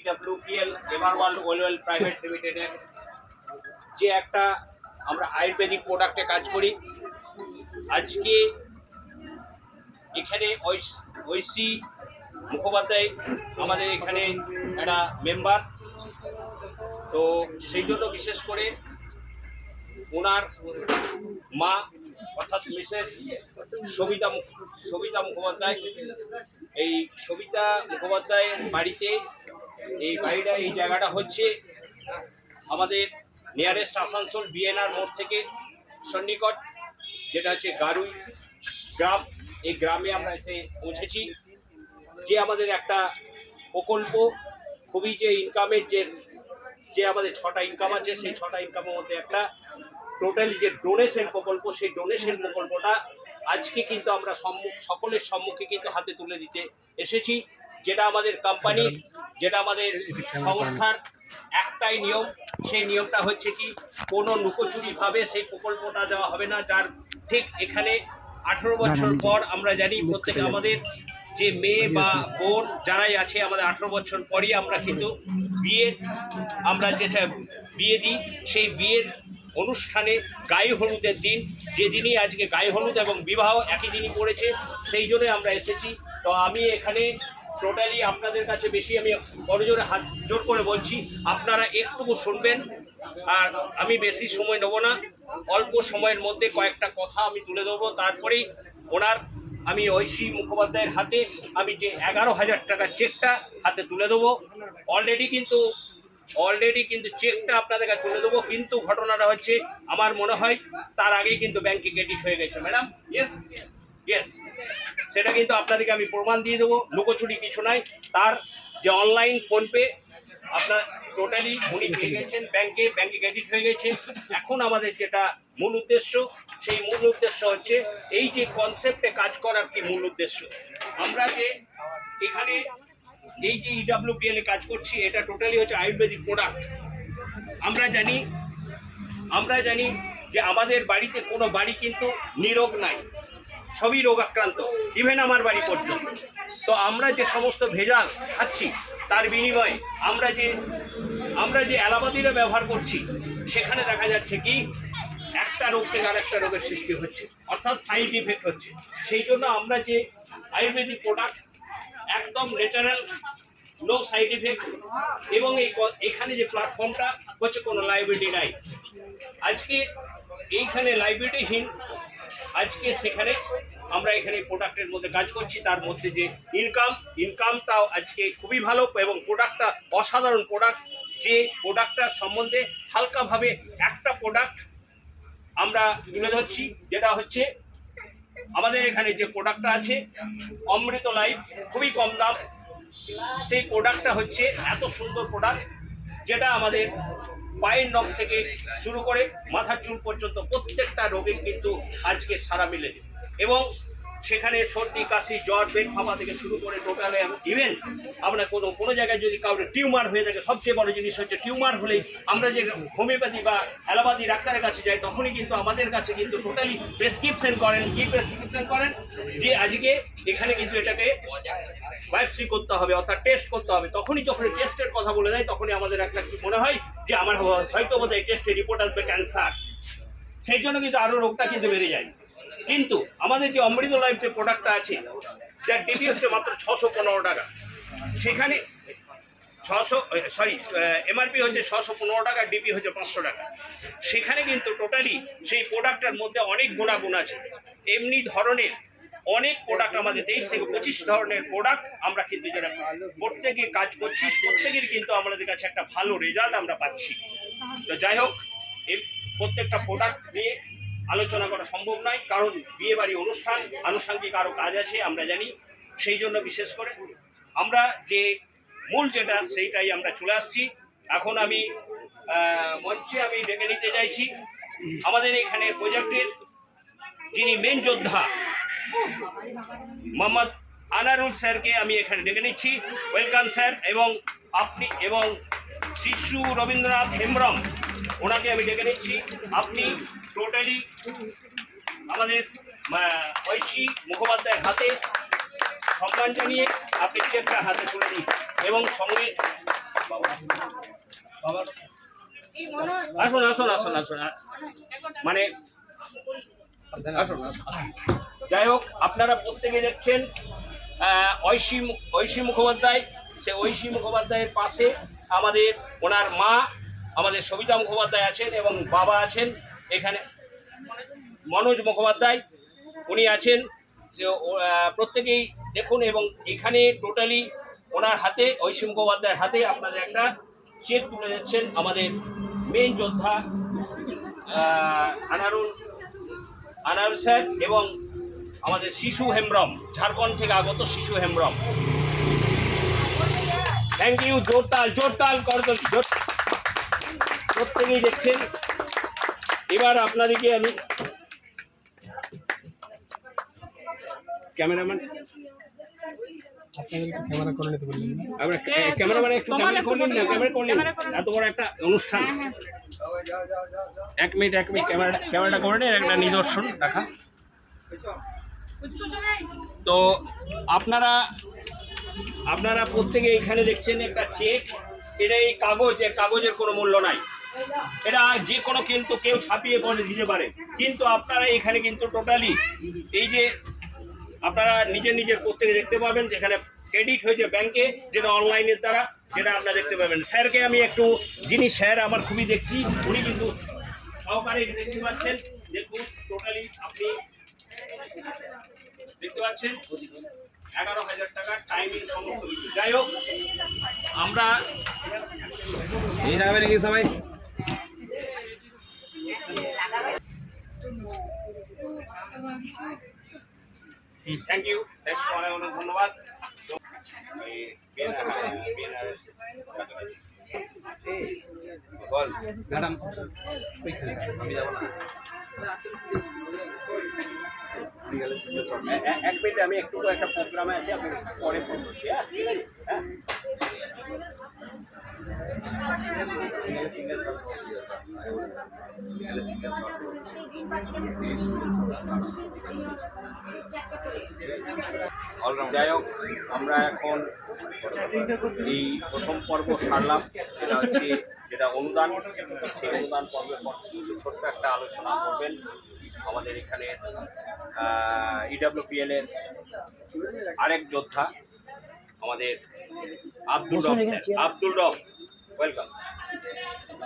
EWPL এভারওয়ার্ল্ড ওয়েলওয়েল private লিমিটেডের যে একটা আমরা আয়ুর্বেদিক প্রোডাক্টে কাজ করি। আজকে এখানে ঐশী মুখোপাধ্যায় আমাদের এখানে একটা মেম্বার, তো সেই জন্য বিশেষ করে ওনার মা অর্থাৎ মিসেস সবিতা মুখোপাধ্যায়, এই সবিতা মুখোপাধ্যায়ের বাড়িতে এই জায়গাটা হচ্ছে আমাদের নিয়ারেস্ট আসানসোল বিএনআর মোড় থেকে সন্নিকট, যেটা হচ্ছে গারুই গ্রাম। এই গ্রামে আমরা এসে পৌঁছেছি। যে আমাদের একটা প্রকল্প, খুবই যে ইনকামের যে আমাদের 6টা ইনকাম আছে, সেই 6টা ইনকামের মধ্যে একটা টোটালি যে ডোনেশন প্রকল্প, সেই ডোনেশন প্রকল্পটা আজকে কিন্তু আমরা সকলের সম্মুখে কিন্তু হাতে তুলে দিতে এসেছি। যেটা আমাদের কোম্পানি, যেটা আমাদের সংস্থার একটাই নিয়ম, সেই নিয়মটা হচ্ছে কি, কোনো লুকোচুরিভাবে সেই প্রকল্পটা দেওয়া হবে না। যার ঠিক এখানে 18 বছর পর আমরা জানি প্রত্যেকে আমাদের যে মেয়ে বা বোন যারাই আছে, আমাদের 18 বছর পরই আমরা কিন্তু আমরা যেটা বিয়ে দিই, সেই বিয়ের অনুষ্ঠানে গায়ে হলুদের দিন, যেদিনই আজকে গায়ে হলুদ এবং বিবাহ একই দিনই পড়েছে, সেই জন্যই আমরা এসেছি। তো আমি এখানে টোটালি আপনাদের কাছে বেশি আমি বড়জোরে হাত জোর করে বলছি, আপনারা একটুকু শুনবেন, আর আমি বেশি সময় নেব না। অল্প সময়ের মধ্যে কয়েকটা কথা আমি তুলে দেবো, তারপরেই ওনার আমি ঐশী মুখোপাধ্যায়ের হাতে আমি যে 11,000 টাকার চেকটা হাতে তুলে দেবো। অলরেডি কিন্তু চেকটা আপনাদের কাছে তুলে দেবো, কিন্তু ঘটনাটা হচ্ছে আমার মনে হয় তার আগেই কিন্তু ব্যাংকে ক্রেডিট হয়ে গেছে। ম্যাডাম, ইয়েস, সেটা কিন্তু আপনাদেরকে আমি প্রমাণ দিয়ে দেবো, লুকোচুরি কিছু নাই। তার যে অনলাইন ফোনপে আপনার টোটালি উনি পেয়ে গেছেন, ব্যাংকে ক্রেডিট হয়ে গেছে। এখন আমাদের যেটা মূল উদ্দেশ্য, সেই মূল উদ্দেশ্য হচ্ছে এই যে কনসেপ্টে কাজ করার কি মূল উদ্দেশ্য, আমরা যে এখানে এই যে EWPL এ কাজ করছি, এটা টোটালি হচ্ছে আয়ুর্বেদিক প্রোডাক্ট। আমরা জানি যে আমাদের বাড়িতে কোনো বাড়ি কিন্তু নিরোগ নাই, সবই রোগাক্রান্ত, ইভেন আমার বাড়ি পর্যন্ত। তো আমরা যে সমস্ত ভেজাল খাচ্ছি, তার বিনিময়ে আমরা যে অ্যালোপ্যাথিটা ব্যবহার করছি, সেখানে দেখা যাচ্ছে কি একটা রোগ থেকে আরেকটা রোগের সৃষ্টি হচ্ছে, অর্থাৎ সাইড ইফেক্ট হচ্ছে। সেই জন্য আমরা যে আয়ুর্বেদিক প্রোডাক্ট একদম ন্যাচারাল, নো সাইড ইফেক্ট, এবং এখানে যে প্ল্যাটফর্মটা হচ্ছে কোনো লাইবিলিটি নাই। আজকে এইখানে লাইবিলিটিহীন, আজকে সেখানে আমরা এখানে প্রোডাক্টের মধ্যে কাজ করছি, তার মধ্যে যে ইনকামটাও আজকে খুবই ভালো, এবং প্রোডাক্টটা অসাধারণ প্রোডাক্ট। যে প্রোডাক্টটার সম্বন্ধে হালকাভাবে একটা প্রোডাক্ট আমরা তুলে ধরছি, যেটা হচ্ছে আমাদের এখানে যে প্রোডাক্টটা আছে অমৃত লাইফ, খুবই কম দাম। সেই প্রোডাক্টটা হচ্ছে এত সুন্দর প্রোডাক্ট, যেটা আমাদের পায়ের নখ থেকে শুরু করে মাথার চুল পর্যন্ত প্রত্যেকটা রোগের কিন্তু আজকে সারা মিলে, এবং সেখানে সর্দি কাশি জ্বর পেট ফাঁপা থেকে শুরু করে টোটালে ইভেন আমরা কোনো জায়গায় যদি কাউকে টিউমার হয়ে থাকে, সবচেয়ে বড় জিনিস হচ্ছে টিউমার হলেই আমরা যে হোমিওপ্যাথি বা অ্যালোপ্যাথি ডাক্তারের কাছে যাই, তখনই কিন্তু আমাদের কাছে কিন্তু টোটালি প্রেসক্রিপশন করেন যে আজকে এখানে কিন্তু এটাকে বায়োপসি করতে হবে, অর্থাৎ টেস্ট করতে হবে। তখনই যখন টেস্টের কথা বলে দেয়, তখনই আমাদের একটা কি মনে হয় যে আমার হয়তো বোধহয় টেস্টের রিপোর্ট আসবে ক্যান্সার, সেই জন্য কিন্তু আরও রোগটা কিন্তু বেড়ে যায়। কিন্তু আমাদের যে অমৃত লাইফ যে প্রোডাক্টটা আছে, যার ডিপি হচ্ছে মাত্র 615 টাকা, সেখানে এমআরপি হচ্ছে 615 টাকা, ডিপি হচ্ছে 500 টাকা। সেখানে কিন্তু টোটালি সেই প্রোডাক্টটার মধ্যে অনেক গুণাগুণ আছে। এমনি ধরনের অনেক প্রোডাক্ট আমাদের 23 থেকে 25 ধরনের প্রোডাক্ট আমরা কিন্তু যারা প্রত্যেকে কাজ করছি, প্রত্যেকের কিন্তু আমাদের কাছে একটা ভালো রেজাল্ট আমরা পাচ্ছি। তো যাই হোক, এই প্রত্যেকটা প্রোডাক্ট নিয়ে আলোচনা করা সম্ভব নয়, কারণ বিয়ে বাড়ি অনুষ্ঠান, আনুষঙ্গিক আরও কাজ আছে আমরা জানি। সেই জন্য বিশেষ করে আমরা যে মূল যেটা, সেইটাই আমরা চলে আসছি। এখন আমি মঞ্চে আমি ডেকে নিতে চাইছি আমাদের এখানে প্রজেক্টের যিনি মেন যোদ্ধা মোহাম্মদ আনারুল স্যারকে আমি এখানে ডেকে নিচ্ছি। Welcome sir. এবং শিশু রবীন্দ্রনাথ হেমব্রম, ওনাকে আমি ডেকে নিচ্ছি। আপনি টোটালি আমাদের ঐশী মুখোপাধ্যায়ের হাতে সম্মান জানিয়ে আপনি চেকটা হাতে তুলে নিন, এবং সঙ্গে আসুন আসুন আসুন আসুন মানে আসুন আসুন। যাই হোক, আপনারা প্রত্যেকে দেখছেন ঐশী মুখোপাধ্যায়। সে ঐশী মুখোপাধ্যায়ের পাশে আমাদের ওনার মা আমাদের সবিতা মুখোপাধ্যায় আছেন এবং বাবা আছেন এখানে মনোজ মুখোপাধ্যায়, উনি আছেন। যে প্রত্যেকেই দেখুন এবং এখানে টোটালি ওনার হাতে ঐশী মুখোপাধ্যায়ের হাতে আপনাদের একটা চেক তুলে দিচ্ছেন আমাদের মেন যোদ্ধা আনারুল স্যার এবং আমাদের শিশু হেমব্রম, ঝাড়খণ্ড থেকে আগত শিশু হেমব্রম। Thank you. জোরতাল করতাল জোর প্রত্যেকেই দেখছেন। এবার আপনাদেরকে আমি ক্যামেরাম্যান ক্যামেরাম্যান একটু ক্যামেরা করলেন না, ক্যামেরা করলেন এত বড় একটা অনুষ্ঠান। এক মিনিট ক্যামেরাটা করে নিন, একটা নিদর্শন দেখা। তো আপনারা প্রত্যেকে এখানে দেখছেন একটা চেক। এটা এই কাগজের কোনো মূল্য নাই, এটা যে কোনো কিন্তু কেউ ছাপিয়ে পড়ে দিতে পারে, কিন্তু আপনারা এখানে কিন্তু টোটালি এই যে আপনারা নিজের প্রত্যেকে দেখতে পাবেন যেখানে ক্রেডিট হয়েছে ব্যাংকে, যেটা অনলাইনের দ্বারা, সেটা আপনারা দেখতে পাবেন। স্যারকে আমি একটু জিনিস স্যার আমার খুবই দেখছি, উনি কিন্তু সহকারে দেখতে পাচ্ছেন। দেখুন টোটালি আপনি দেখতে পাচ্ছেন 11,000 টাকা টাইমিং সমস্ত কিছু। যাই হোক, আমরা এই লাগাবে নাকি সবাই? থ্যাংক ইউ, অনেক অনেক ধন্যবাদ। ম্যাডাম এক মিনিট, আমি একটু একটা প্রোগ্রামে আছি, আপনি পরে ফোন করছি। যাই হোক, আমরা এখন এই প্রথম পর্ব সারলাম, সেটা হচ্ছে যেটা অনুদান। সেই অনুদান পর্বের পর কিছু ছোট্ট একটা আলোচনা করবেন আমাদের এখানে ইডব্লিউপিএল এর আরেক যোদ্ধা আমাদের আব্দুল রব স্যার। আব্দুল রব, ওয়েলকাম।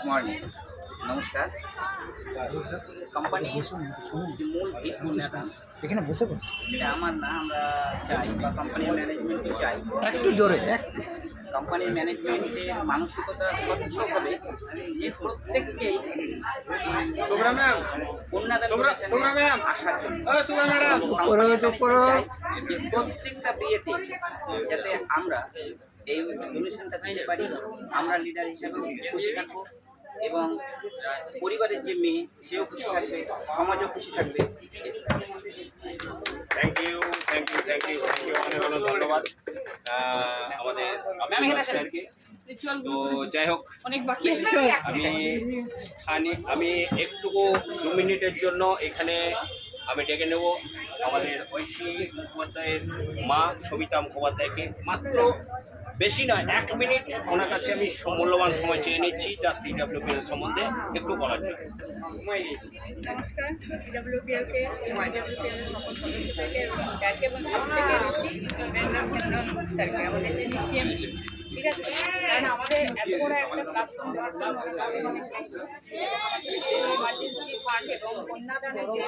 মর্নিং, নমস্কার। কোম্পানির যে মূল ভিত্তি এখানে বসে এটা আমার না, আমরা চাই বা কোম্পানির ম্যানেজমেন্টও চাই, একটু জোরে কোম্পানির ম্যানেজমেন্টের মানসিকতা স্বচ্ছ হবে যে প্রত্যেককেই কন্যাদান আসার জন্য যে প্রত্যেকটা বিয়েতে যাতে আমরা এই ডোনেশনটা দিতে পারি, আমরা লিডার হিসেবে খুশি থাকবো এবং পরিবারের যে মেয়ে সেও খুশি থাকবে, সমাজও খুশি থাকবে। থ্যাংক ইউ অনেক অনেক ধন্যবাদ আমাদের স্যারকে। তো যাই হোক, আমি একটুকু 2 মিনিটের জন্য এখানে আমি ডেকে নেব আমাদের ঐশী মুখোপাধ্যায়ের মা সবিতা মুখোপাধ্যায়কে। মাত্র বেশি নয়, 1 মিনিট ওনার কাছে আমি মূল্যবান সময় চেয়ে নিচ্ছি জাস্ট ইডব্লিউপিএল সম্বন্ধে একটু বলার জন্য। নমস্কার, ইডব্লিউপিএলকে সকল সদস্যদেরকে এবং স্যারকে এবং সবথেকে বেশি স্যারকে, আমাদের যে সিএমজি, ঠিক আছে, কারণ আমাদের এত বড় একটা প্ল্যাটফর্ম দেওয়ার জন্য ইমার্জেন্সি ফান্ড এবং কন্যাদানের যে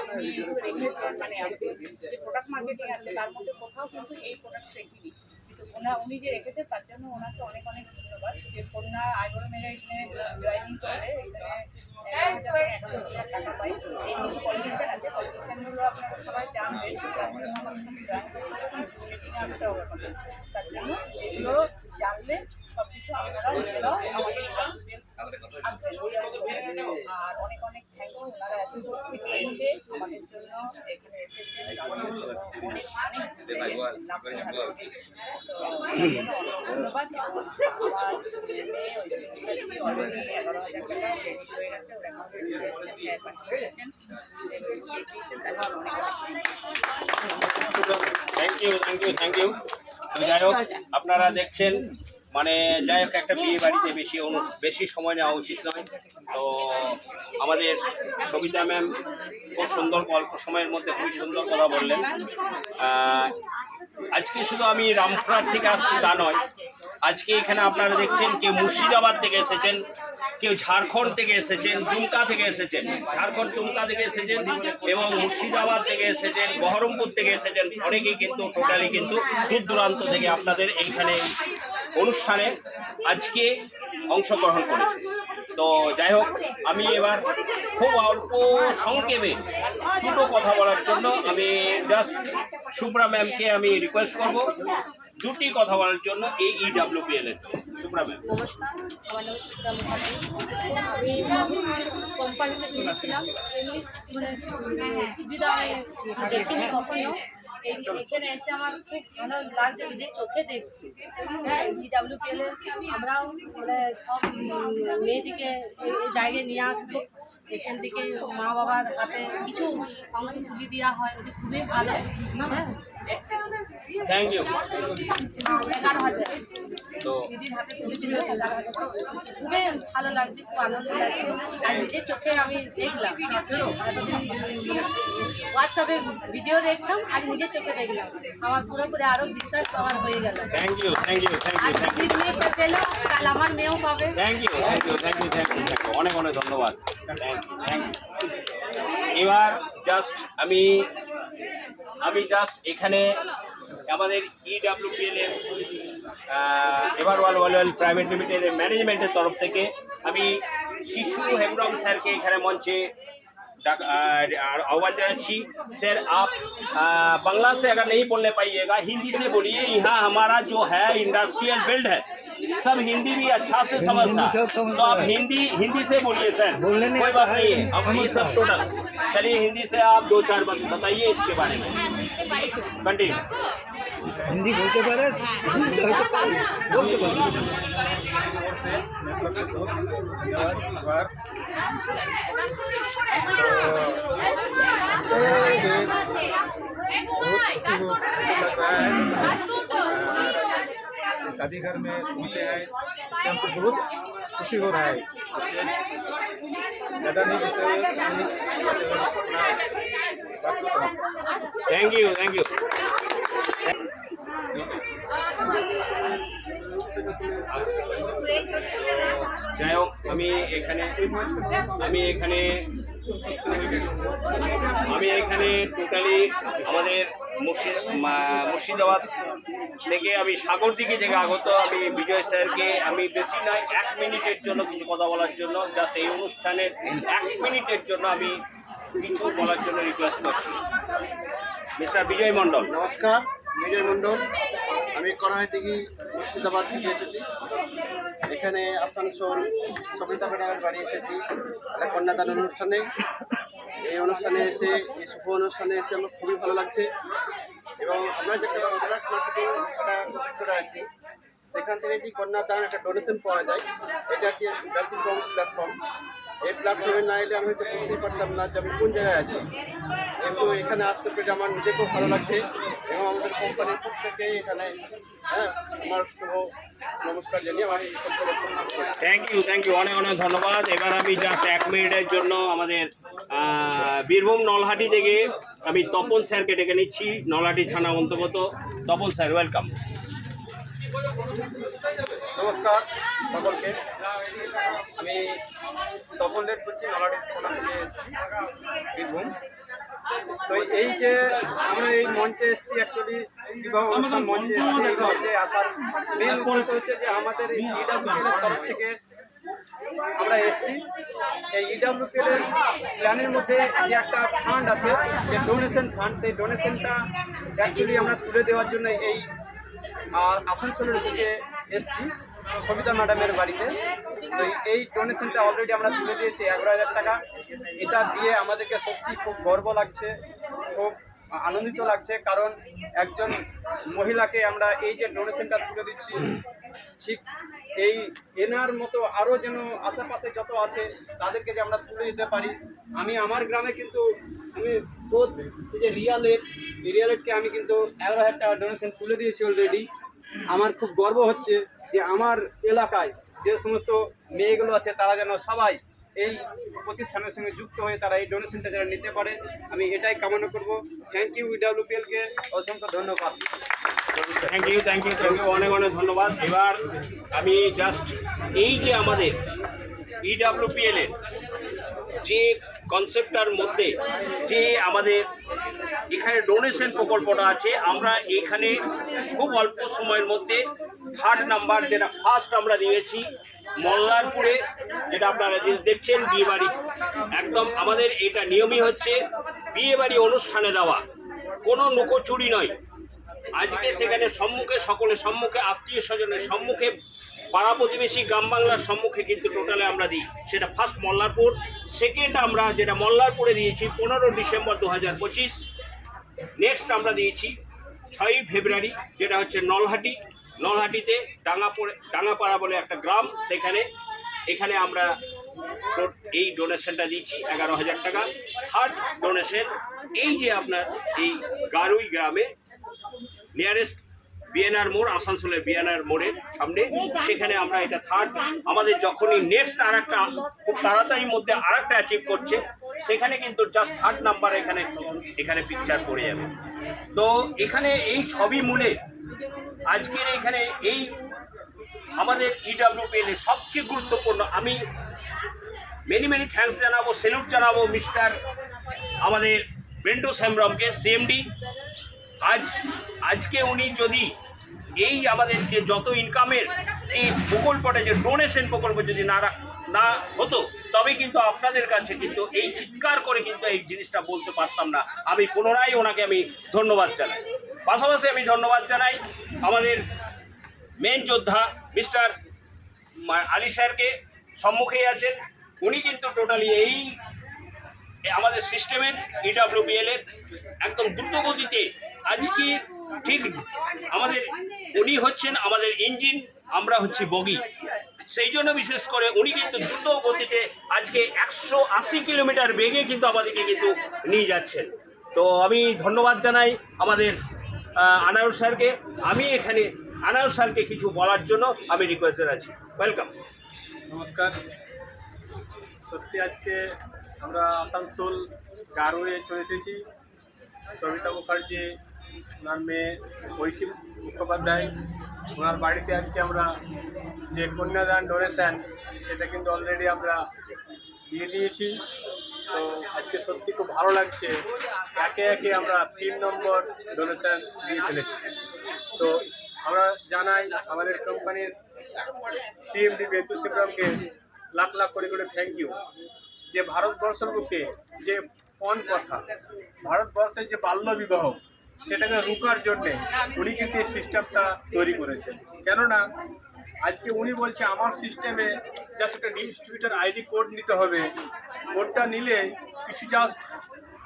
রেখেছেন, মানে যে প্রোডাক্ট মার্কেটিং আছে তার মধ্যে কোথাও কিন্তু এই প্রোডাক্ট রেখেনি, কিন্তু উনি যে রেখেছেন তার জন্য ওনাকে অনেক অনেক ধন্যবাদ। যে কন্যা আইবর মেলে জয়েনিং করে টাকা পাই, এই কিছু কন্ডিশন আছে, কন্ডিশনগুলো আপনারা সবাই জানবেন, সেটা আপনারা জয়েন করতে আসতে হবে আমাদের। তার জন্য এগুলো জানলে সব কিছু আপনারা নিজেরাও আমাদের আর অনেক অনেক থ্যাংক ইউ। ওনারা এত দূর থেকে এসে আমাদের জন্য এখানে এসেছেন, অনেক ধন্যবাদ। আমার মেয়ে ঐশী অলরেডি 11,000 টাকা ক্রেডিট হয়ে গেছে, ওর অ্যাকাউন্টে শেয়ার পাঠিয়ে দিয়েছেন এবং তাকে অনেক থ্যাংক ইউ। তো যাই হোক, আপনারা দেখছেন মানে যাই হোক, একটা বিয়ে বাড়িতে বেশি সময় নেওয়া উচিত নয়। তো আমাদের সবিতা ম্যাম খুব সুন্দর, অল্প সময়ের মধ্যে খুবই সুন্দর কথা বললেন। আজকে শুধু আমি রামপুরহাট থেকে আসছি তা নয়, আজকে এখানে আপনারা দেখছেন কেউ মুর্শিদাবাদ থেকে এসেছেন, কেউ ঝাড়খণ্ড থেকে এসেছেন, দুমকা থেকে এসেছেন, ঝাড়খণ্ড দুমকা থেকে এসেছেন এবং মুর্শিদাবাদ থেকে এসেছেন, বহরমপুর থেকে এসেছেন। অনেকেই কিন্তু টোটালি কিন্তু দূর দূরান্ত থেকে আপনাদের এইখানে অনুষ্ঠানে আজকে অংশগ্রহণ করেছে। তো যাই হোক, আমি এবার খুব অল্প সংক্ষেপে দুটো কথা বলার জন্য আমি জাস্ট শুভ্রা ম্যামকে আমি রিকোয়েস্ট করব দুটি কথা বলার জন্য এই EWPL এর। শুভ্রা ম্যাম। নমস্কার, আমার নাম সুচিতা মুখার্জি। আমি কোম্পানিতে জুড়েছিলাম, এমনি মানে সুবিধা আমি দেখিনি কখনো। এখানে এসে আমার খুব ভালো লাগছে, নিজের চোখে দেখছি। হ্যাঁ, EWPL আমরাও মানে সব মেয়েদিকে এই জায়গায় নিয়ে আসবো। এখান থেকে মা বাবার হাতে কিছু অংশ তুলে দেওয়া হয়, ওটি খুবই ভালো। হ্যাঁ, থ্যাংক ইউ। 11,000 তো দিদির হাতে তুলে দিল 11,000। খুবই ভালো লাগছে, খুব আনন্দ লাগছে। আর নিজের চোখে আমি দেখলাম, এতদিন হোয়াটসঅ্যাপে ভিডিও দেখতাম, আজ নিজের চোখে দেখলাম। আমার পুরোপুরি আরও বিশ্বাস আমার হয়ে গেল। Thank you, thank you, thank you, আজ থ্যাংক ইউ, দিদির মেয়ে পেল, কাল আমার মেয়েও পাবে। Thank you, thank you, thank you, thank you, thank you, অনেক অনেক ধন্যবাদ। Thank you, thank you. এবার জাস্ট আমি এখানে আমাদের EWPL এর এভারওয়াল ওয়ালওয়াল প্রাইভেট লিমিটেডের ম্যানেজমেন্টের তরফ থেকে আমি শিশু হেমব্রম স্যারকে এখানে মঞ্চে आह्वान जानाচ্ছি। सर आप बांग्ला से अगर नहीं बोलने पाइएगा, हिंदी से बोलिए। यहाँ हमारा जो है इंडस्ट्रियल बेल्ट है, सब हिंदी भी अच्छा से समझता है, तो आप हिंदी से बोलिए सर, कोई बात नहीं है। अब ये सब टोटल चलिए, हिंदी से आप 2-4 बात बताइए इसके बारे में। कंटिन्यू। हिंदी बोलते पारे शादी घर में होते हैं, इससे हमको बहुत खुशी हो रहा है। ज़्यादा नहीं बोलते हुए थैंक यू, थैंक यू। যাই হোক, আমি এখানে টোটালি আমাদের মুর্শিদাবাদ থেকে আমি সাগরদিঘি থেকে আগত আমি বিজয় স্যারকে আমি বেশি নয় 1 মিনিটের জন্য কিছু কথা বলার জন্য, জাস্ট এই অনুষ্ঠানের 1 মিনিটের জন্য আমি কিছু বলার জন্য রিকোয়েস্ট করছি। মিস্টার বিজয় মণ্ডল। নমস্কার, বিজয় মণ্ডল। আমি কড়াইদিঘি মুর্শিদাবাদ থেকে এসেছি। এখানে আসানসোল সবিতা ম্যাডামের বাড়ি এসেছি একটা কন্যাদান অনুষ্ঠানে। এই অনুষ্ঠানে এসে, এই শুভ অনুষ্ঠানে এসে আমার খুবই ভালো লাগছে। এবং আমরা যেটা আছি, সেখান থেকে যে কন্যাদান একটা ডোনেশন পাওয়া যায়, এটা কি ব্যতিক্রম প্ল্যাটফর্ম। এই প্ল্যাটফর্মে না এলে আমি হয়তো বুঝতেই পারতাম না যে আমি কোন জায়গায় আছি। কিন্তু এখানে আসতে পেরে আমার নিজেকেও ভালো লাগছে এবং আমাদের কোম্পানির পক্ষ থেকে এখানে আমার শুভ নমস্কার জানিয়ে আমার থ্যাংক ইউ, থ্যাংক ইউ, অনেক অনেক ধন্যবাদ। এবার আমি জাস্ট 1 মিনিটের জন্য আমাদের বীরভূম নলহাটি থেকে আমি তপন স্যারকে ডেকে নিচ্ছি, নলহাটি থানা অন্তর্গত। Tapan sir, welcome. নমস্কার সকলকে, আমি তপন লেট করছি, নলহাটি থানা থেকে এসেছি, বীরভূম। তো এই যে আমরা এই মঞ্চে এসেছি, অ্যাকচুয়ালি বিবাহ অনুষ্ঠান মঞ্চে এসেছি। এই মঞ্চে আসার মেন উদ্দেশ্য হচ্ছে যে আমাদের এই EWPL এর তরফ থেকে আমরা এসেছি। এই EWPL এর প্ল্যানের মধ্যে যে একটা ফান্ড আছে, যে ডোনেশন ফান্ড, সেই ডোনেশনটা অ্যাকচুয়ালি আমরা তুলে দেওয়ার জন্য এই আসানসোলের দিকে এসেছি সবিতা ম্যাডামের বাড়িতে। তো এই ডোনেশনটা অলরেডি আমরা তুলে দিয়েছি 11,000 টাকা। এটা দিয়ে আমাদেরকে সত্যি খুব গর্ব লাগছে, খুব আনন্দিত লাগছে। কারণ একজন মহিলাকে আমরা এই যে ডোনেশনটা তুলে দিচ্ছি, ঠিক এই এনার মতো আরও যেন আশেপাশে যত আছে তাদেরকে যে আমরা তুলে দিতে পারি। আমি আমার গ্রামে কিন্তু আমি খোদ এই যে রিয়ালেটকে আমি কিন্তু 11,000 টাকা ডোনেশন তুলে দিয়েছি অলরেডি। আমার খুব গর্ব হচ্ছে যে আমার এলাকায় যে সমস্ত মেয়েগুলো আছে তারা যেন সবাই এই প্রতিষ্ঠানের সঙ্গে যুক্ত হয়ে তারা এই ডোনেশনটা যারা নিতে পারে, আমি এটাই কামনা করব। থ্যাংক ইউ ইডব্লিউপিএলকে অসংখ্য ধন্যবাদ। থ্যাংক ইউ অনেক অনেক ধন্যবাদ। এবার আমি জাস্ট এই যে আমাদের ইডব্লিউপিএল এর যে কনসেপ্টটার মধ্যে যে আমাদের এখানে ডোনেশন প্রকল্পটা আছে, আমরা এখানে খুব অল্প সময়ের মধ্যে 3rd নাম্বার যেটা ফার্স্ট আমরা দিয়েছি মল্লারপুরে, যেটা আপনারা দেখছেন বিয়েবাড়ি, একদম আমাদের এটা নিয়মই হচ্ছে বিয়েবাড়ি অনুষ্ঠানে দেওয়া, কোনো লুকোচুরি নয়। আজকে সেখানে সম্মুখে, সকলের সম্মুখে, আত্মীয় স্বজনের সম্মুখে, পাড়া প্রতিবেশী, গ্রাম বাংলার সম্মুখে কিন্তু টোটালে আমরা দিই। সেটা ফার্স্ট মল্লারপুর, সেকেন্ড আমরা যেটা মল্লারপুরে দিয়েছি 15 ডিসেম্বর 2025। নেক্সট আমরা দিয়েছি 6ই ফেব্রুয়ারি, যেটা হচ্ছে নলহাটিতে ডাঙ্গাপাড়া বলে একটা গ্রাম, এখানে আমরা এই ডোনেশনটা দিচ্ছি 11,000 টাকা। 3rd ডোনেশন এই যে আপনার এই গারুই গ্রামে নিয়ারেস্ট বিএনআর মোড়, আসানসোলের বিএনআর মোড়ের সামনে, সেখানে আমরা এটা 3rd। আমাদের যখনই নেক্সট আরেকটা খুব তাড়াতাড়ির মধ্যে আরেকটা অ্যাচিভ করছে, সেখানে কিন্তু জাস্ট 3rd নাম্বার এখানে পিকচার পড়ে যাবে। তো এখানে এই সবই মূলে আজকের এখানে এই আমাদের ইডব্লিউপিএল এর সবচেয়ে গুরুত্বপূর্ণ, আমি মেনি থ্যাঙ্কস জানাবো, স্যালুট জানাবো মিস্টার আমাদের ব্রেন্টো শ্যামরামকে, সিএমডি। আজকে উনি যদি এই আমাদের যে যত ইনকামের যে প্রকল্পটা, যে ডোনেশন প্রকল্প যদি না হতো, তবে কিন্তু আপনাদের কাছে কিন্তু এই চিৎকার করে কিন্তু এই জিনিসটা বলতে পারতাম না। আমি পুনরায় ওনাকে আমি ধন্যবাদ জানাই। পাশাপাশি আমি ধন্যবাদ জানাই আমাদের মেন যোদ্ধা মিস্টার আলী স্যারকে, সম্মুখেই আছেন। উনি কিন্তু টোটালি এই আমাদের সিস্টেমের ইডব্লিউপিএল এর একদম দ্রুতগতিতে আজকে ঠিক আমাদের উনি হচ্ছেন আমাদের ইঞ্জিন, আমরা হচ্ছি বগি। সেই জন্য বিশেষ করে উনি কিন্তু দ্রুত গতিতে আজকে 180 কিলোমিটার বেগে কিন্তু আমাদেরকে কিন্তু নিয়ে যাচ্ছেন। তো আমি ধন্যবাদ জানাই আমাদের আনায়ুর স্যারকে। আমি এখানে আনায়ুর স্যারকে কিছু বলার জন্য আমি রিকোয়েস্টেড আছি। ওয়েলকাম। নমস্কার। সত্যি আজকে আমরা আসানসোল গারোয়ে চলে এসেছি। সবিতা মুখার্জি, ওনার মেয়ে ঐশী মুখোপাধ্যায়, ওনার বাড়িতে আজকে আমরা যে কন্যাদান ডোনেশন সেটা কিন্তু অলরেডি আমরা দিয়ে দিয়েছি। তো আজকে সত্যি খুব ভালো লাগছে, একে একে আমরা 3 নম্বর ডোনেশন দিয়ে ফেলেছি। তো আমরা জানাই আমাদের কোম্পানির সিএমডি ব্রেন্টো শ্যামরামকে লাখ লাখ করে থ্যাংক ইউ। যে ভারতবর্ষের বুকে যে পণ কথা, ভারতবর্ষের যে বাল্য বিবাহ, সেটাকে রুকার জন্যে উনি কিন্তু এই সিস্টেমটা তৈরি করেছেন। কেননা আজকে উনি বলছে আমার সিস্টেমে জাস্ট একটা ডিস্ট্রিবিউটার আইডি কোড নিতে হবে, কোডটা নিলে কিছু জাস্ট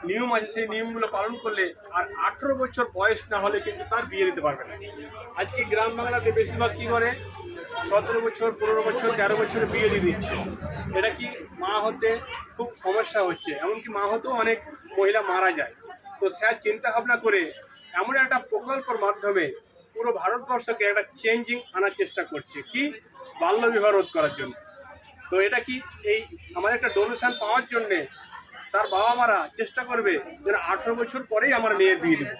নিয়ম আছে, সেই নিয়মগুলো পালন করলে আর 18 বছর বয়স না হলে কিন্তু তার বিয়ে দিতে পারবে না। আজকে গ্রাম বাংলাতে বেশিরভাগ কী করে 17 বছর, 15 বছর, 13 বছরে বিয়ে দিয়ে দিচ্ছে। এটা কি মা হতে খুব সমস্যা হচ্ছে, এমনকি মা হতেও অনেক মহিলা মারা যায়। তো স্যার চিন্তা ভাবনা করে এমন একটা প্রকল্পের মাধ্যমে পুরো ভারতবর্ষকে একটা চেঞ্জিং আনার চেষ্টা করছে, কি বাল্যবিবাহ রোধ করার জন্য। তো এটা কি এই আমাদের একটা ডোনেশন পাওয়ার জন্যে তার বাবা মারা চেষ্টা করবে যেন 18 বছর পরেই আমার মেয়ের বিয়ে দেবে।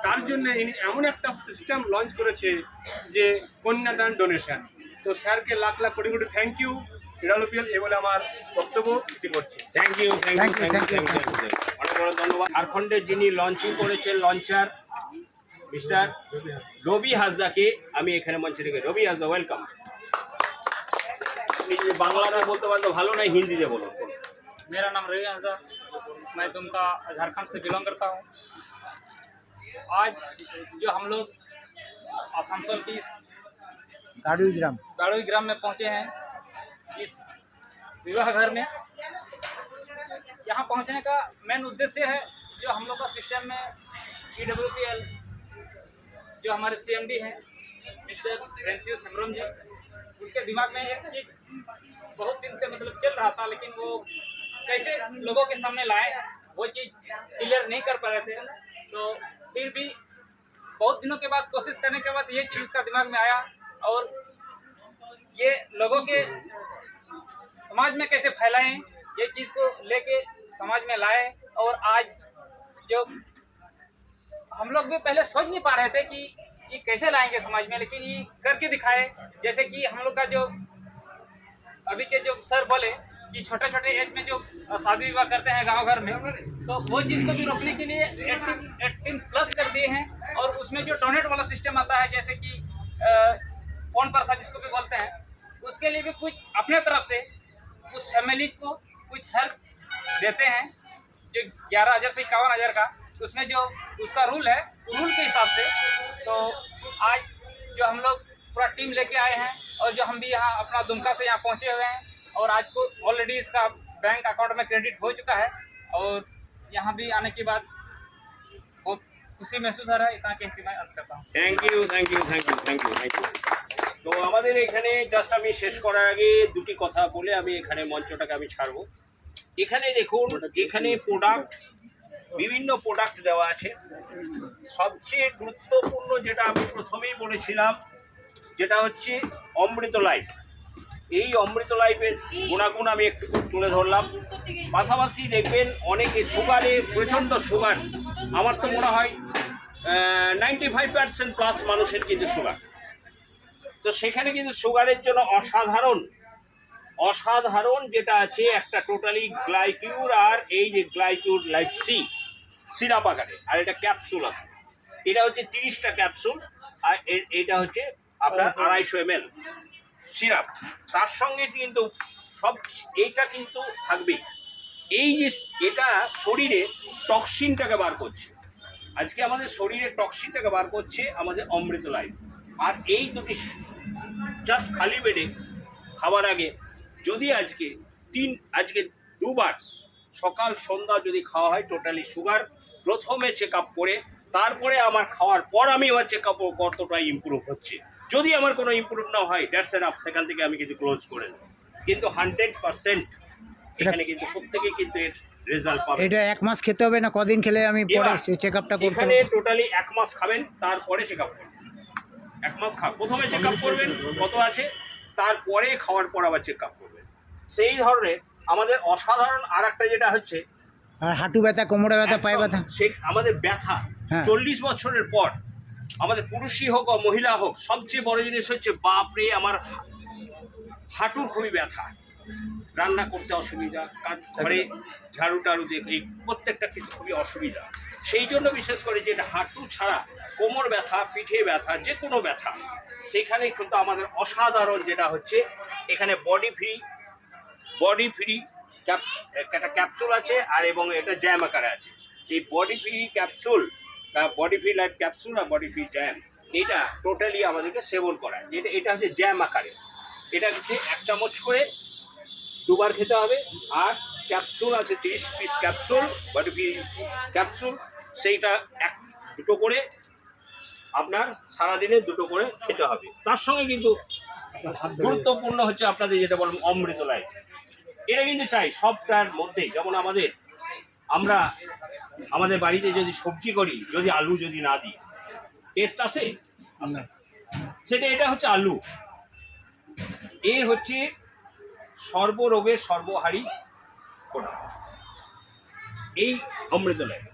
তার জন্য ইনি এমন একটা সিস্টেম লঞ্চ করেছে যে কন্যাদান ডোনেশন। তো স্যারকে লাখ লাখ কোটি কোটি থ্যাংক ইউ। ইডব্লিউপিএল এ বলে আমার বক্তব্য স্থির করছি। থ্যাংক ইউ অনেক বড় ধন্যবাদ। ঝাড়খণ্ডের যিনি লঞ্চিং করেছেন, লঞ্চার মিস্টার রবি হাসদাকে আমি এখানে মঞ্চে রেখে, রবি হাসদা ওয়েলকাম। আপনি যদি বাংলাতে বলতে পারেন তো ভালো, নয় হিন্দিতে বলুন। मेरा नाम रवि हंसदा, मैं दुमका झारखंड से बिलोंग करता हूँ। आज जो हम लोग आसनसोल की गाड़ोई ग्राम में पहुँचे हैं, इस विवाह घर में, यहाँ पहुँचने का मेन उद्देश्य है जो हम लोग का सिस्टम में इडब्ल्यूपीएल जो हमारे सीएमडी हैं मिस्टर ब्रेंटो श्यामराम जी, उनके दिमाग में एक चीज़ बहुत दिन से मतलब चल रहा था, लेकिन वो कैसे लोगों के सामने लाए वो चीज़ क्लियर नहीं कर पा रहे थे। तो फिर भी बहुत दिनों के बाद कोशिश करने के बाद ये चीज़ उसका दिमाग में आया और ये लोगों के समाज में कैसे फैलाएं, ये चीज़ को लेके समाज में लाए। और आज जो हम लोग भी पहले सोच नहीं पा रहे थे कि ये कैसे लाएंगे समाज में, लेकिन ये करके दिखाए। जैसे कि हम लोग का जो अभी के जो सर बोले कि छोटे छोटे एज में जो शादी विवाह करते हैं गांव घर में, तो वो चीज़ को भी रोकने के लिए 18+ कर दिए हैं। और उसमें जो डोनेट वाला सिस्टम आता है, जैसे कि कौन प्रथा जिसको भी बोलते हैं, उसके लिए भी कुछ अपने तरफ से उस फैमिली को कुछ हेल्प देते हैं, जो 11,000 से 51,000 का, उसमें जो उसका रूल है, रूल के हिसाब से। तो आज जो हम लोग पूरा टीम लेके आए हैं और जो हम भी यहाँ अपना दुमका से यहाँ पहुँचे हुए हैं, और आज को ऑलरेडी इसका बैंक अकाउंट में क्रेडिट हो चुका है। और यहाँ भी आने के बाद बहुत खुशी महसूस हो रहा है। इतना कहकर मैं अर्ज करता हूँ। Thank you thank you thank you thank you thank you. তো আমাদের এখানে জাস্ট আমি শেষ করার আগে দুটি কথা বলে আমি এখানে মঞ্চটাকে আমি ছাড়বো। এখানে দেখুন, এখানে প্রোডাক্ট, বিভিন্ন প্রোডাক্ট দেওয়া আছে। সবচেয়ে গুরুত্বপূর্ণ যেটা আমি প্রথমেই বলেছিলাম, যেটা হচ্ছে অমৃত লাইফ। এই অমৃত লাইফের গুণাগুণ আমি একটু তুলে ধরলাম। পাশাপাশি দেখবেন অনেকে সুগারে, প্রচণ্ড সুগার, আমার তো মনে হয় 95% প্লাস মানুষের কিন্তু সুগার। তো সেখানে কিন্তু সুগারের জন্য অসাধারণ যেটা আছে একটা টোটালি গ্লাইকিউর, আর এই যে গ্লাইকিউর লাইফ সিরাপ আকারে, আর এটা ক্যাপসুল আকারে। এটা হচ্ছে 30টা ক্যাপসুল, আর এটা হচ্ছে আপনার 250 ml সিরাপ। তার সঙ্গে কিন্তু সব এইটা কিন্তু থাকবেই। এই যে এটা শরীরে টক্সিনটাকে বার করছে, আজকে আমাদের শরীরে টক্সিনটাকে বার করছে আমাদের অমৃত লাইফ। আর এই দুটি জাস্ট খালি পেটে খাবার আগে যদি আজকে 2বার সকাল সন্ধ্যা যদি খাওয়া হয়, টোটালি সুগার প্রথমে চেক আপ করে, তারপরে আমার খাওয়ার পর আমি আবার চেক আপ কতটা ইমপ্রুভ হচ্ছে। যদি আমার কোনো ইমপ্রুভ না হয়, দ্যাটস এনাফ, সেখান থেকে আমি কিন্তু ক্লোজ করে দেবো। কিন্তু 100% এখানে কিন্তু প্রত্যেকেই কিন্তু এর রেজাল্ট পাবে। এটা 1 মাস খেতে হবে না কদিন খেলে আমি পরে চেক আপটা করতে এখানে টোটালি 1 মাস খাবেন, তারপরে চেক আপ করবেন। 1 মাস প্রথমে চেক আপ করবেন কত আছে, তারপরে খাওয়ার পর আবার চেক আপ করবেন। সেই ধরনের আমাদের অসাধারণ আর একটা যেটা হচ্ছে, আর হাঁটু ব্যথা, কোমরে ব্যথা, পায়ে ব্যথা, সে আমাদের ব্যথা 40 বছরের পর, আমাদের পুরুষই হোক বা মহিলা হোক, সবচেয়ে বড় জিনিস হচ্ছে বাপরে আমার হাঁটুর খুবই ব্যথা, রান্না করতে অসুবিধা, কাজ করে ঝাড়ু টাড়ু দিয়ে এই প্রত্যেকটা কিন্তু খুবই অসুবিধা। সেই জন্য বিশেষ করে যেটা হাঁটু ছাড়া কোমর ব্যথা, পিঠে ব্যথা, যে কোনো ব্যথা, সেখানে কিন্তু আমাদের অসাধারণ যেটা হচ্ছে, এখানে বডি ফ্রি একটা ক্যাপসুল আছে, আর এবং এটা জ্যাম আকারে আছে। এই body free capsule, body free life capsule আর বডি ফ্রি জ্যাম, এটা টোটালি আমাদেরকে সেবন করায়। এটা হচ্ছে জ্যাম আকারে, এটা হচ্ছে 1 চামচ করে 2বার খেতে হবে। আর ক্যাপসুল আছে 30 piece capsule, body free capsule, সেইটা 2টো করে আপনার সারাদিনে 2টো করে খেতে হবে। তার সঙ্গে কিন্তু গুরুত্বপূর্ণ হচ্ছে আপনাদের যেটা বললাম অমৃত লাইফ, এটা কিন্তু চাই সবটার মধ্যে। যেমন আমরা আমাদের বাড়িতে যদি সবজি করি, যদি আলু যদি না দিই, টেস্ট আসে? সেটা এটা হচ্ছে আলু। এ হচ্ছে সর্বরোগের সর্বহারী প্রোডাক্ট, এই অমৃত লাইফ।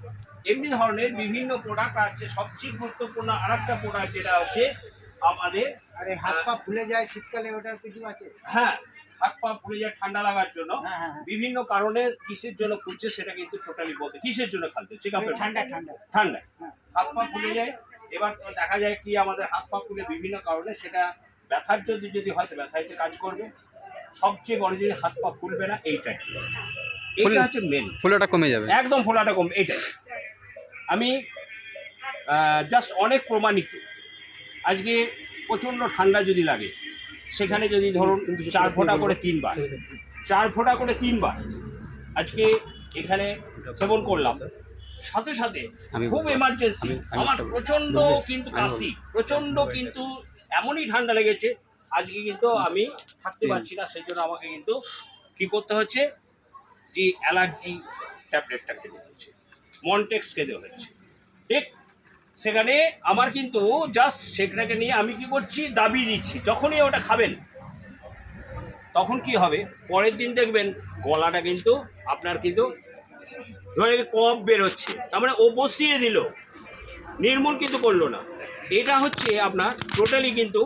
এমনি ধরনের বিভিন্ন প্রোডাক্ট আছে। সবচেয়ে গুরুত্বপূর্ণ আর একটা প্রোডাক্ট যেটা হচ্ছে আমাদের, আরে হাত পা ফুলে যায় শীতকালে, ওটার কিছু আছে? হ্যাঁ, হাত পা ফুলে যায় ঠান্ডা লাগার জন্য, বিভিন্ন কারণে কিসের জন্য ফুলছে সেটা কিন্তু টোটালি বলতে, কিসের জন্য খালতে, চেক আপের ঠান্ডা হাত পা ফুলে যায়। এবার দেখা যায় কি আমাদের হাত পা ফুলে বিভিন্ন কারণে, সেটা ব্যথার যদি হয়তো ব্যথাইতে কাজ করবে। সবচেয়ে বড় জিনিস হাত পা ফুলবে না, এইটা হচ্ছে মেন, ফোলাটা কমে যাবে, একদম ফোলাটা কম। এইটাই আমি জাস্ট অনেক প্রমাণিত। আজকে প্রচণ্ড ঠান্ডা যদি লাগে, সেখানে যদি ধরুন 4 ফোঁটা করে 3বার আজকে এখানে সেবন করলাম, সাথে সাথে খুব এমার্জেন্সি আমার প্রচণ্ড কিন্তু কাশি, প্রচণ্ড কিন্তু এমনই ঠান্ডা লেগেছে, আজকে কিন্তু আমি থাকতে পারছি না। সেই জন্য আমাকে কিন্তু কী করতে হচ্ছে, যে অ্যালার্জি ট্যাবলেটটা খেতে হচ্ছে, মনটেক্স খেতে হচ্ছে। ঠিক সেখানে আমার কিন্তু জাস্ট সেটাকে নিয়ে আমি কি করছি, দাবি দিচ্ছি। যখনই ওটা খাবেন তখন কি হবে, পরের দিন দেখবেন গলাটা কিন্তু আপনার কিন্তু ধরে কফ বেরোচ্ছে, তার মানে ও বসিয়ে দিল, নির্মূল কিন্তু করলো না। এটা হচ্ছে আপনার টোটালি কিন্তু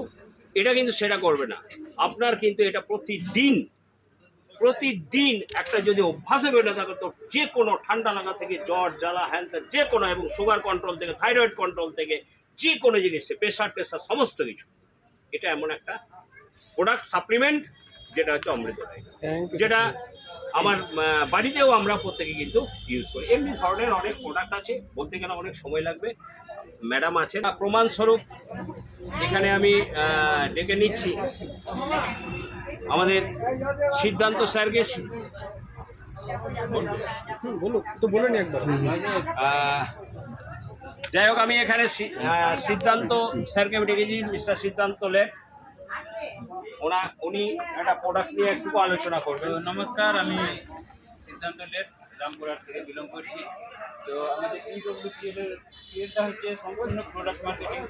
এটা কিন্তু সেটা করবে না। আপনার কিন্তু এটা প্রতিদিন একটা যদি অভ্যাসে বেড়ে থাকে, তো যে কোনো ঠান্ডা লাগা থেকে জ্বর জ্বালা হ্যান যে কোনো, এবং সুগার কন্ট্রোল থেকে থাইরয়েড কন্ট্রোল থেকে যে কোনো জিনিসে প্রেশার সমস্ত কিছু, এটা এমন একটা প্রোডাক্ট সাপ্লিমেন্ট যেটা হচ্ছে অমৃতলাই, যেটা আমার বাড়িতেও আমরা প্রত্যেকে কিন্তু ইউজ করি। এমনি ধরনের অনেক প্রোডাক্ট আছে, বলতে গেলে অনেক সময় লাগবে। ম্যাডাম আছে, প্রমাণস্বরূপ এখানে আমি ডেকে নিচ্ছি আমাদের সিদ্ধান্ত স্যারকে। বলুন একবার। যাই হোক, আমি এখানে সিদ্ধান্ত স্যারকে আমি ডেকেছি, মিস্টার সিদ্ধান্ত লেট। উনি একটা প্রোডাক্ট নিয়ে একটু আলোচনা করবেন। নমস্কার, আমি সিদ্ধান্ত লেট রামপুরহাট থেকে বিলং করছি। তো আমাদের ইডব্লিউপিএলটা হচ্ছে সম্পূর্ণ প্রোডাক্ট মার্কেটিং,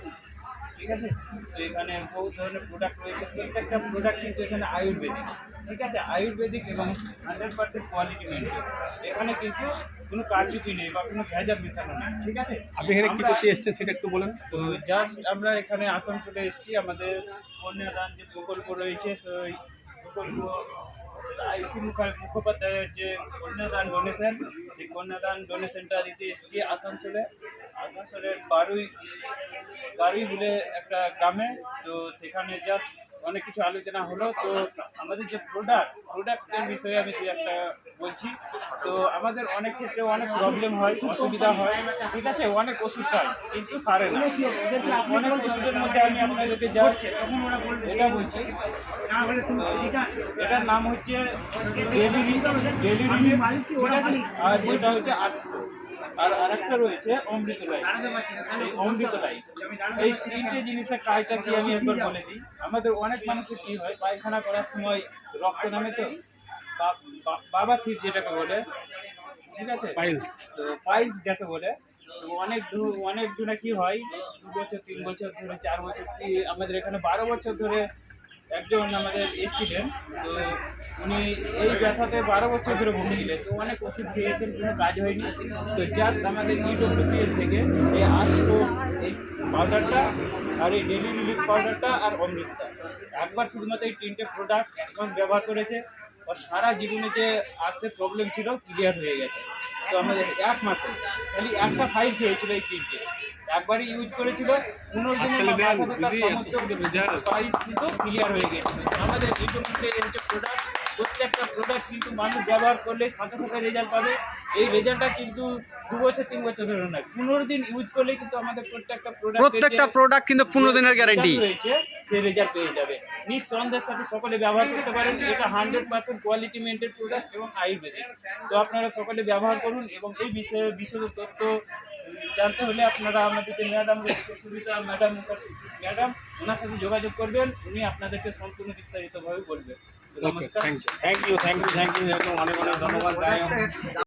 ঠিক আছে। তো এখানে বহু ধরনের প্রোডাক্ট রয়েছে, প্রত্যেকটা প্রোডাক্ট কিন্তু এখানে আয়ুর্বেদিক, ঠিক আছে, আয়ুর্বেদিক এবং 100% কোয়ালিটি মেনটেন। এখানে কিন্তু কোনো কারচুপি নেই বা কোনো ভেজাল মেশানো নেই, ঠিক আছে। আপনি এখানে কি করতে এসেছেন সেটা একটু বলেন। তো জাস্ট আমরা এখানে আসানসোলে এসেছি, আমাদের কন্যাদান যে প্রকল্প রয়েছে সেই প্রকল্প আইসি মুখোপাধ্যায়ের যে কন্যাদান ডোনেশন, সেই কন্যাদান ডোনেশনটা দিতে এসেছি আসানসোলের বারুই বলে একটা গ্রামে। তো সেখানে জাস্ট অনেক কিছু আলোচনা হলো। তো আমাদের যে প্রোডাক্টের বিষয়ে আমি যে একটা বলছি। তো আমাদের অনেক ক্ষেত্রে অনেক প্রবলেম হয়, অসুবিধা হয়, ঠিক আছে, অনেক ওষুধ হয় কিন্তু সারে না। অনেক ওষুধের মধ্যে আমি আপনাদেরকে জাস্ট এটা বলছি, এটার নাম হচ্ছে ডেলি রিলিফ, ঠিক আছে, আর যেটা হচ্ছে 800, আর আরেকটা রয়েছে অমৃতলাই। এই অমৃতলাই, এই তিনটে জিনিসের কাজটা কি আমি একবার বলে দিই। আমাদের অনেক মানুষের কি হয়, পায়খানা করার সময় রক্ত নামে, তো বাবা সিট যেটাকে বলে, ঠিক আছে, পাইলস যাকে বলে। তো অনেক জনে কি হয়, 2 বছর 3 বছর ধরে, 4 বছর, আমাদের এখানে 12 বছর ধরে একজন আমাদের এসেছিলেন। তো উনি এই ব্যথাতে 12 বছর ধরে ভুগছিলেন। তো অনেক ওষুধ খেয়েছেন, কোনো কাজ হয়নি। তো জাস্ট আমাদের ইডব্লিউপিএল থেকে এই 800 এই পাউডারটা আর এই ডেলি রিলিফ পাউডারটা আর অমৃতটা একবার শুধুমাত্র এই 3টে প্রোডাক্ট একবার ব্যবহার করেছে, আর সারা জীবনে যে আসছে প্রবলেম ছিল ক্লিয়ার হয়ে গেছে। তো আমাদের 1 মাসে খালি একটা ফাইল খেয়েছিল এই 3টে, একবারই ইউজ করেছিল, 15 দিনের সমস্ত ফাইল কিন্তু ক্লিয়ার হয়ে গেছিল। আমাদের ইডব্লিউপিএল যে প্রোডাক্ট, প্রত্যেকটা প্রোডাক্ট কিন্তু মানুষ ব্যবহার করলে সাথে সাথে রেজাল্ট পাবে। এই রেজাল্টটা কিন্তু 2 বছর 3 বছর ধরে নয়, 15 দিন ইউজ করলে কিন্তু আমাদের প্রত্যেকটা প্রোডাক্ট কিন্তু 15 দিনের গ্যারান্টি রয়েছে, সেই রেজাল্ট পেয়ে যাবে। নিঃসন্দেহের সাথে সকলে ব্যবহার করতে পারেন। এটা 100% কোয়ালিটি মেনটেন প্রোডাক্ট এবং আয়ুর্বেদিক। তো আপনারা সকলে ব্যবহার করুন, এবং এই বিষয়ে বিশদ তথ্য জানতে হলে আপনারা আমাদের যে ম্যাডাম সুবিধা ম্যাডাম ওনার সাথে যোগাযোগ করবেন, উনি আপনাদেরকে সম্পূর্ণ বিস্তারিতভাবে বলবেন। নমস্কার, থ্যাংক ইউ অনেক অনেক ধন্যবাদ।